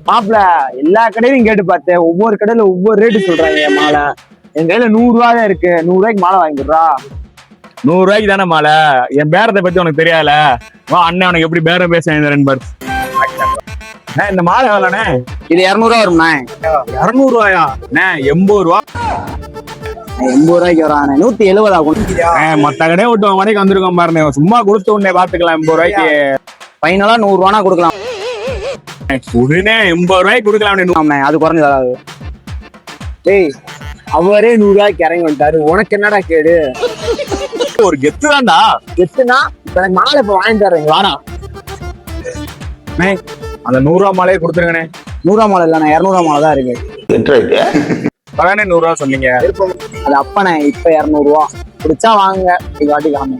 மாப்பிள எல்லா கடையிலும் கேட்டு பார்த்தேன், ஒவ்வொரு கடையில ஒவ்வொரு ரேட்டு சொல்றாங்க மாலை. என் கையில 100 ரூபா தான் இருக்கு, 100 ரூபாய்க்கு மாலை வாங்கிடுறா. 100 ரூபாய்க்கு தானே மாலை? என் பேரத்தை பத்தி உனக்கு தெரியாதுல. வா அண்ணன் உனக்கு எப்படி பேரம் பேசுறேன் 2 பேர். இந்த மாலை எவ்வளோண்ணே? இது 200 ரூபா வரும்ண்ணே. 200 ரூபாயா? 80 ரூபா. 80 ரூபாய்க்கு வரானே, 170 ஆகும். மத்த கடையை விட்டு உன் கடைக்கு வந்திருக்கோம் பாருங்க, சும்மா கொடுத்து உடனே பாத்துக்கலாம். 80 ரூபாய்க்கு ஃபைனலா 100 ரூபானா கொடுக்கலாம். உடனே 80 ரூபாய்க்கு கொடுக்கலாம். அது குறைஞ்சு வராது. டேய் அவரே 100 ரூபாய்க்கு இறங்கி வந்துட்டாரு, உனக்கு என்னடா கேடு? ஒரு கெத்து தான்டா. கெத்துனா இப்ப எனக்கு மாலை இப்ப வாங்கி தர்றீங்க, வாடா. அந்த 100 ரூபா மாலையை கொடுத்துருங்கண்ணே. 100 ரூபா மாலை இல்லண்ணே, 200 ரூபா மாலை தான் இருக்கு. பதானே 100 ரூபா சொன்னீங்க. அது அப்பனே, இப்ப 200 ரூபா. பிடிச்சா வாங்க, இது வாட்டி காமி.